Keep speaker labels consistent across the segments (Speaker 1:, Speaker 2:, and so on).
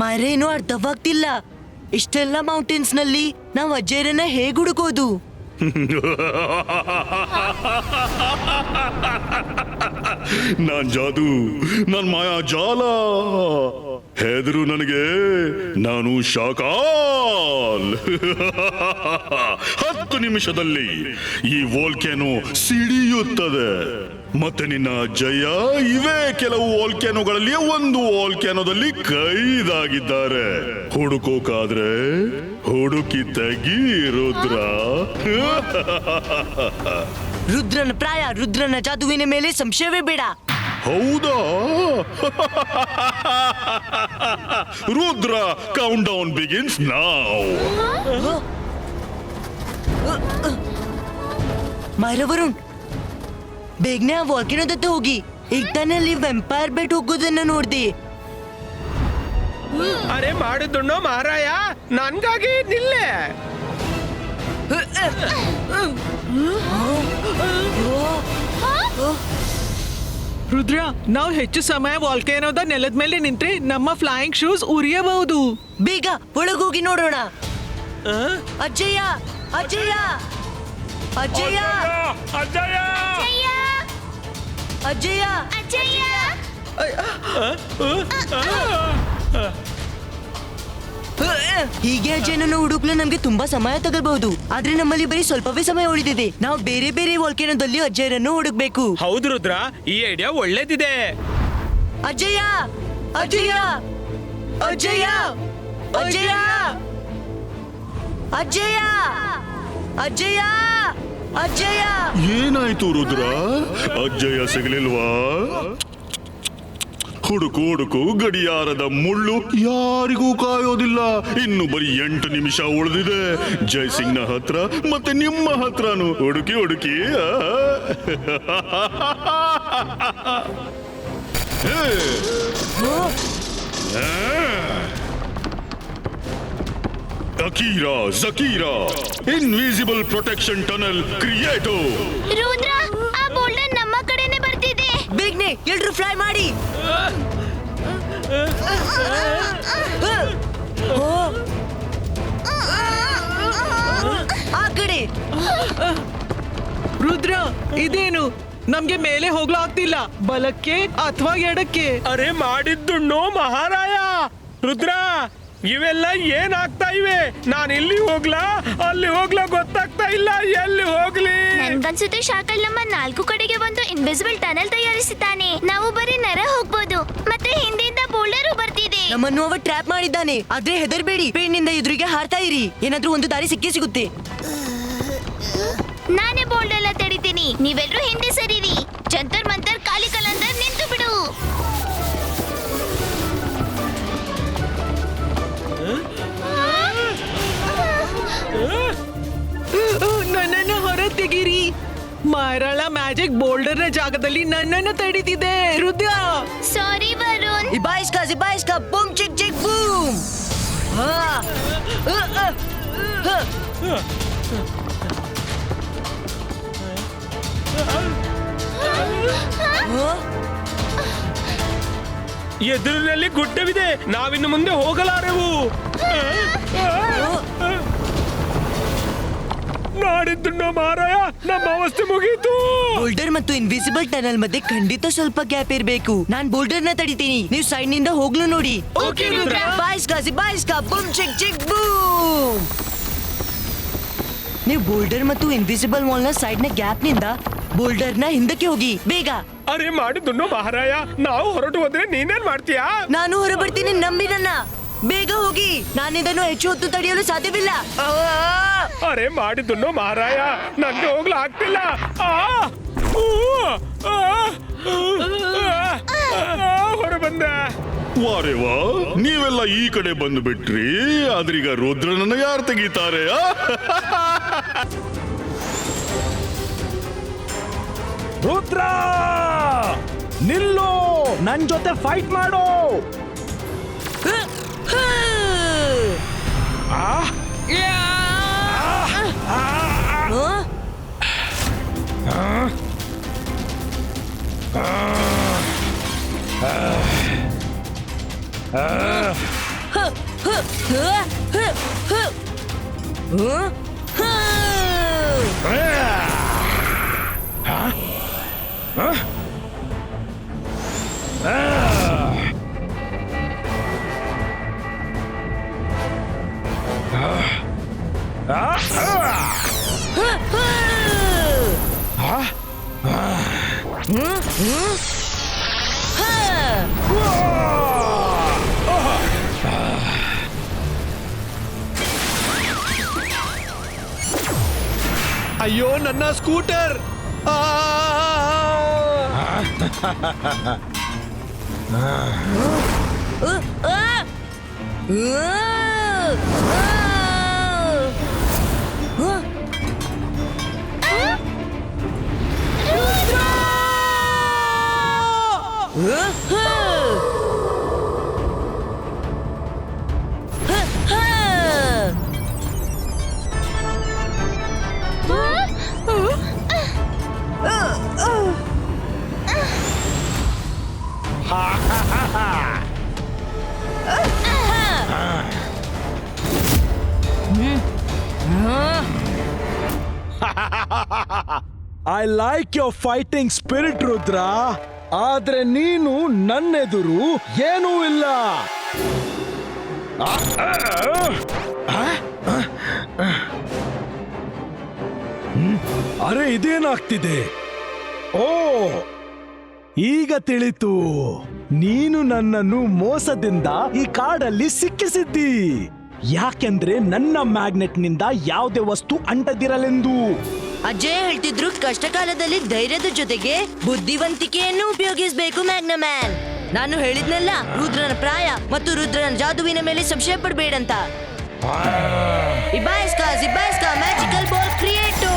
Speaker 1: ಮಾರೇನು ಅರ್ಥವಾಗ್ತಿಲ್ಲ. ಇಷ್ಟೆಲ್ಲ ಮೌಂಟೇನ್ಸ್ ನಲ್ಲಿ ನಾವು ಅಜಯ್ರನ್ನ ಹೇಗ್ ಹುಡುಕೋದು?
Speaker 2: ನಾನ್ ಜಾದು, ನನ್ ಮಾಯಾ ಜಾಲ. ಹೆದರು ನನಗೆ, ನಾನು ಶಾಕಾಲ್. 10 ನಿಮಿಷದಲ್ಲಿ ಈ ವೋಲ್ಕ್ಯಾನೋ ಸಿಡಿಯುತ್ತದೆ. ಮತ್ತೆ ನಿನ್ನ ಅಜ್ಜಯ್ಯ ಇವೇ ಕೆಲವು ವೋಲ್ಕ್ಯಾನೋಗಳಲ್ಲಿ ಒಂದು ವೋಲ್ಕ್ಯಾನೋದಲ್ಲಿ ಕೈದಾಗಿದ್ದಾರೆ. ಹುಡುಕೋಕಾದ್ರೆ ಹುಡುಕಿ ತೆಗಿ ರುದ್ರ.
Speaker 1: ರುದ್ರನ ಪ್ರಾಯ, ರುದ್ರನ ಜಾದುವಿನ ಮೇಲೆ ಸಂಶಯವೇ ಬೇಡ.
Speaker 2: ಹೌದಾ? Rudra, countdown begins now.
Speaker 1: ಮಾರವರುಣ್, ಬೇಗನೆ ಆ ವಾಲ್ಕೆನೋದತ್ತ ಹೋಗಿ. ಈಗ ತಾನೇ ಅಲ್ಲಿ ವೆಂಪೈರ್ ಬೆಟ್ ಹೋಗೋದನ್ನ ನೋಡ್ದೆ.
Speaker 3: ಅರೆ ಮಾಡುದುಣ್ಣೋ ಮಹಾರಾಯ, ನನ್ಗಾಗಿ ನಿಲ್ಲೆ.
Speaker 4: ರುದ್ರ, ನಾವು ಹೆಚ್ಚು ಸಮಯ ವಾಲ್ಕೇನೋದ ನೆಲದ ಮೇಲೆ ನಿಂತ್ರೆ ನಮ್ಮ ಫ್ಲೈಯಿಂಗ್ ಶೂಸ್ ಉರಿಯಬಹುದು.
Speaker 1: ಬೇಗ ಒಳಗೋಗಿ ನೋಡೋಣ. ಅಜ್ಜಯ್ಯ, ಅಜ್ಜಯ್ಯ, ಅಜ್ಜಯ್ಯ, ಅಜ್ಜಯ್ಯ, ಹೀಗೆ ಅಜ್ಜಯ್ಯನನ್ನು ಹುಡುಕ್ಲು ನಮ್ಗೆ ತುಂಬಾ ಸಮಯ ತಗಬಹುದು. ಆದ್ರೆ ನಮ್ಮಲ್ಲಿ ಬರೀ ಸ್ವಲ್ಪವೇ ಸಮಯ ಉಳಿದಿದೆ. ನಾವು ಬೇರೆ ಬೇರೆ ವಾಲ್ಕೆನೋದಲ್ಲಿ ಅಜ್ಜಯ್ಯರನ್ನು ಹುಡುಕ್ಬೇಕು.
Speaker 3: ಹೌದು ರುದ್ರ, ಈ ಐಡಿಯಾ ಒಳ್ಳೇದಿದೆ.
Speaker 1: ಅಜ್ಜಯ್ಯ, ಅಜ್ಜಯ್ಯ, ಅಜ್ಜಯ್ಯ, ಅಜ್ಜಯ್ಯ, ಅಜ್ಜಯ್ಯ, ಅಜ್ಜಯ್ಯ, ಅಜ್ಜಯ್ಯ.
Speaker 2: ಏನಾಯ್ತು ರುದ್ರ? ಅಜ್ಜಯ್ಯ ಸಿಗಲಿಲ್ವಾ? ಹುಡುಕು ಹುಡುಕು, ಗಡಿಯಾರದ ಮುಳ್ಳು ಯಾರಿಗೂ ಕಾಯೋದಿಲ್ಲ. ಇನ್ನು ಬರೀ 8 ನಿಮಿಷ ಉಳಿದಿದೆ. ಜೈಸಿಂಗ್ನ ಹತ್ರ ಮತ್ತೆ ನಿಮ್ಮ ಹತ್ರನು ಹುಡುಕಿ ಹುಡುಕಿ. Akira, ಜಕೀರಾ, invisible protection tunnel ಕ್ರಿಯೇಟೋ.
Speaker 5: Rudra, ಆ ಬೋಲ್ಡರ್ ನಮ್ಮ ಕಡೆನೆ ಬರ್ತಿದೆ.
Speaker 1: ಬೇಗನೆ ಎಲ್ರು ಫ್ಲೈ ಮಾಡಿ. ಆ ಕಡೆ.
Speaker 4: ರುದ್ರ, ಇದೇನು? ನಮ್ಗೆ ಮೇಲೆ ಹೋಗ್ಲೂ ಆಗ್ತಿಲ್ಲ. ಬಲಕ್ಕೆ ಅಥವಾ ಎಡಕ್ಕೆ?
Speaker 3: ಅರೆ ಮಾಡಿದ್ದುಣ್ಣೋ ಮಹಾರಾಯ. ರುದ್ರ, ಇವೆಲ್ಲ ಏನಾಗ್ತಾ ಇವೆ? ನಾನು ಇಲ್ಲಿ ಹೋಗ್ಲಾ ಅಲ್ಲಿ ಹೋಗ್ಲಾ ಗೊತ್ತಾಗ್ತಾ ಇಲ್ಲ. ಎಲ್ಲಿ ಹೋಗ್ಲಿ?
Speaker 5: ನನ್ಗನ್ಸುತ್ತೆ ಶಾಕಲ್ ನಮ್ಮ 4 ಕಡೆಗೆ ಒಂದು ಇನ್ವಿಸಿಬಲ್ ಟನಲ್ ತಯಾರಿಸಿದ್ದಾನೆ. ನಾವು ಬರೀ ನರ ಹೋಗ್ಬೋದು. ಮತ್ತೆ ಹಿಂದೆಯಿಂದ ಬೋಲ್ಡರ್ ಬರ್ತಿದೆ.
Speaker 1: ನಮ್ಮನ್ನು ಅವ ಟ್ರ್ಯಾಪ್ ಮಾಡಿದ್ದಾನೆ. ಆದ್ರೆ ಹೆದರ್ಬೇಡಿ, ಪೇಣ್ಣಿಂದ ಎದುರಿಗೆ ಹಾರ್ತಾ ಇರಿ. ಏನಾದ್ರೂ ಒಂದು ದಾರಿ ಸಿಕ್ಕೇ ಸಿಗುತ್ತೆ.
Speaker 5: ನಾನೇ ಬೋಲ್ಡರ್ ಎಲ್ಲ ತಡಿತೀನಿ. ನೀವೆಲ್ಲರೂ ಹಿಂದೆ ಸರಿರಿ. ಜಂತರ್ ಮಂತರ್ ಕಾಲಿ ಕಲಂದರ್ ನಿಂತು ಬಿಡು.
Speaker 4: ನನ್ನನ್ನು ಹೊರ ತೆಗೀರಿ. ಮಾರಾಳ ಮ್ಯಾಜಿಕ್ ಬೋಲ್ಡರ್ನ ಜಾಗದಲ್ಲಿ ನನ್ನನ್ನು ತಡೀತಿದೆ. ರುದ್ರ,
Speaker 5: ಸಾರಿ ವರುಣ್.
Speaker 1: ಇಬಾಯಿಸ್ಕಾ, ಜಿಬಾಯಿಸ್ಕಾ, ಬೂಮ್ ಚಿಕ್ ಚಿಕ್ ಬೂಮ್.
Speaker 3: ಎದುರಿನಲ್ಲಿ ಗುಡ್ಡವಿದೆ. ನಾವಿನ್ನು ಮುಂದೆ ಹೋಗಲಾರೆವು. ನಾಡಿದ್ದುಣ್ಣೋ ಮಹಾರಾಯ, ನಮ್ಮ ಅವಸ್ಥೆ ಮುಗೀತು.
Speaker 1: ಬೋಲ್ಡರ್ ಮತ್ತು ಇನ್ವಿಸಿಬಲ್ ಟನಲ್ ಮಧ್ಯೆ ಖಂಡಿತ ಸ್ವಲ್ಪ ಗ್ಯಾಪ್ ಇರಬೇಕು. ನಾನ್ ಬೋಲ್ಡರ್ ನ ತಡಿತೀನಿ, ನೀವು ಸೈಡ್ ನಿಂದ ಹೋಗ್ಲು ನೋಡಿ.
Speaker 3: Okay, ರುದ್ರ.
Speaker 1: ಬಾಯ್ಸ್ಕಾ, ಬೂಮ್ ಚಿಕ್ ಚಿಕ್ ಬೂಮ್. ನೀವು ಬೋಲ್ಡರ್ ಮತ್ತು ಇನ್ವಿಸಿಬಲ್ ವಾಲ್ ನ ಸೈಡ್ ನ ಗ್ಯಾಪ್ ನಿಂದ ಬೋಲ್ಡರ್ ನ ಹಿಂದಕ್ಕೆ ಹೋಗಿ ಬೇಗ.
Speaker 3: ಅರೆ ಮಾಡಿದ್ದುಣ್ಣೋ ಮಹಾರಾಯ, ನಾವು ಹೊರಟು ಹೋದ್ರೆ ನೀನೇನ್ ಮಾಡ್ತೀಯಾ?
Speaker 1: ನಾನು ಹೊರಬರ್ತೀನಿ, ನಂಬಿ ನನ್ನ. ಬೇಗ ಹೋಗಿ, ನಾನಿದನ್ನು ಹೆಚ್ಚು ಹೊತ್ತು ತಡೆಯಲು ಸಾಧ್ಯವಿಲ್ಲ.
Speaker 3: ಅರೆ ಮಾಡಿದ್ದುಣ್ಣೋ ಮಹಾರಾಯ, ನನ್ಗೆ ಹೋಗ್ಲು ಆಗ್ತಿಲ್ಲ. ಹೊರ ಬಂದ.
Speaker 2: ವಾರೇವಾ, ನೀವೆಲ್ಲ ಈ ಕಡೆ ಬಂದು ಬಿಟ್ರಿ. ಆದ್ರೀಗ ರುದ್ರನನ್ನ ಯಾರು ತೆಗಿತಾರೆ?
Speaker 6: ರುದ್ರ, ನಿಲ್ಲು, ನನ್ ಜೊತೆ ಫೈಟ್ ಮಾಡು.
Speaker 3: ಅಯ್ಯೋ ನನ್ನ scooter
Speaker 6: I like your fighting spirit Rudra, ಆದ್ರೆ ನೀನು ನನ್ನೆದುರು ಏನೂ ಇಲ್ಲ. ಅರೆ ಇದೇನಾಗ್ತಿದೆ? ಓ ಈಗ ತಿಳಿತು, ನೀನು ನನ್ನನ್ನು ಮೋಸದಿಂದ ಈ ಕಾಡಲ್ಲಿ ಸಿಕ್ಕಿಸಿದ್ದಿ. ಯಾಕೆಂದ್ರೆ ನನ್ನ ಮ್ಯಾಗ್ನೆಟ್ನಿಂದ ಯಾವುದೇ ವಸ್ತು ಅಂಟದಿರಲೆಂದು.
Speaker 1: ಅಜಯ್ ಹೇಳ್ತಿದ್ರು ಕಷ್ಟ ಕಾಲದಲ್ಲಿ ಧೈರ್ಯದ ಜೊತೆಗೆ ಬುದ್ಧಿವಂತಿಕೆಯನ್ನು ಉಪಯೋಗಿಸಬೇಕು ಮ್ಯಾಗ್ನಮ್ಯಾನ್. ನಾನು ಹೇಳಿದ್ನಲ್ಲ, ರುದ್ರನ ಪ್ರಾಯ ಮತ್ತು ರುದ್ರನ ಜಾದುವಿನ ಮೇಲೆ ಸಂಶಯ ಪಡಬೇಡಂತ. ಇಬಾಯಿಸ್ಕಾ ಮ್ಯಾಜಿಕಲ್ ಬಾಲ್ ಕ್ರಿಯೇಟೋ.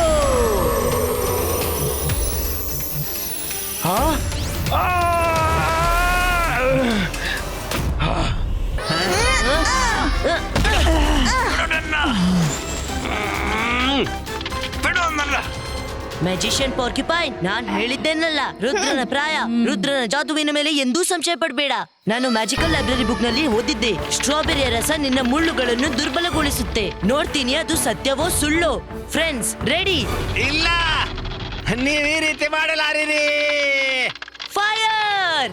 Speaker 1: ಮ್ಯಾಜಿಷಿಯನ್ ಪಾರ್ಕ್ಯುಪೈನ್, ನಾನ್ ಹೇಳಿದ್ದೇನಲ್ಲ, ರುದ್ರನ ಪ್ರಾಯ, ರುದ್ರನ ಜಾದುವಿನ ಮೇಲೆ ಎಂದೂ ಸಂಶಯ ಪಡಬೇಡ. ನಾನು ಮ್ಯಾಜಿಕಲ್ ಲೈಬ್ರರಿ ಬುಕ್ ನಲ್ಲಿ ಓದಿದ್ದೆ, ಸ್ಟ್ರಾಬೆರಿಯ ರಸ ನಿನ್ನ ಮುಳ್ಳುಗಳನ್ನು ದುರ್ಬಲಗೊಳಿಸುತ್ತೆ. ನೋಡ್ತೀನಿ ಅದು ಸತ್ಯವೋ ಸುಳ್ಳೋ. Friends ready?
Speaker 3: ಇಲ್ಲ, ನೀವ್ ಈ ರೀತಿ ಮಾಡಲಾರಿರಿ.
Speaker 1: ಫೈರ್!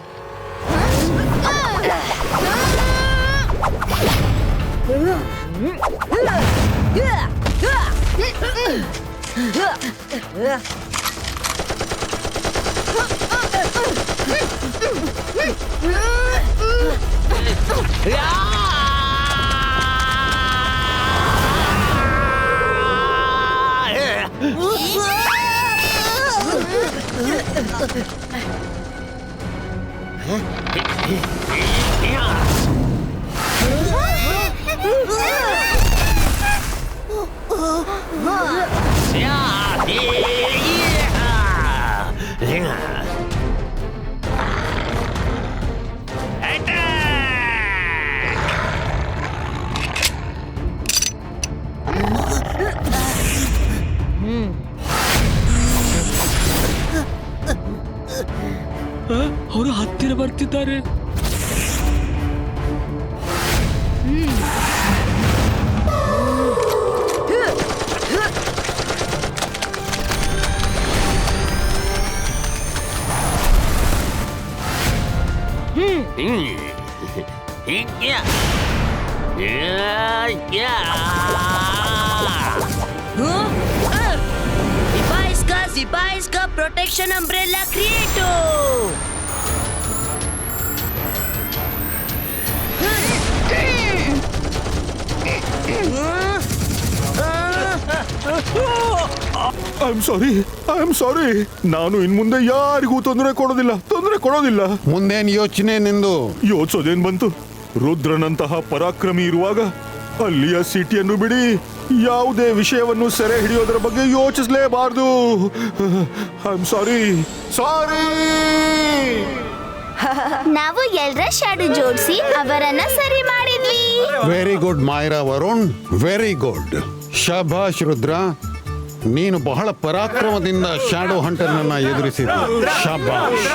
Speaker 4: ಅವರು ಹತ್ತಿರ ಬರ್ತಿದ್ದಾರೆ.
Speaker 1: Ibaisca protection umbrella creato.
Speaker 2: I am sorry. ನಾನು ಇನ್ ಮುಂದೆ ಯಾರಿಗೂ ತೊಂದರೆ ಕೊಡೋದಿಲ್ಲ.
Speaker 7: ಮುಂದೇನ್ ಯೋಚನೆ ನಿಂದು?
Speaker 2: ಯೋಚಿಸೋದೇನ್ ಬಂತು? ರುದ್ರನಂತಹ ಪರಾಕ್ರಮಿ ಇರುವಾಗ ಅಲ್ಲಿಯ ಸಿಟಿಯನ್ನು ಬಿಡಿ ಯಾವುದೇ ವಿಷಯವನ್ನು ಸೆರೆ ಹಿಡಿಯೋದರ ಬಗ್ಗೆ ಯೋಚಿಸಲೇಬಾರದು. I am sorry.
Speaker 5: ನಾವು ಎಲ್ಲರ ಶಾಡು ಜೋಡಿಸಿ ಅವರನ್ನ ಸರಿ ಮಾಡಿದ್ವಿ.
Speaker 7: Very good Mayara Varun, very good. ಶಭಾಷ್ ರುದ್ರ, ನೀನು ಬಹಳ ಪರಾಕ್ರಮದಿಂದ ಶಾಡೋ ಹಂಟರ್ನನ್ನ ಎದುರಿಸಿದ. ಶಭಾಷ್.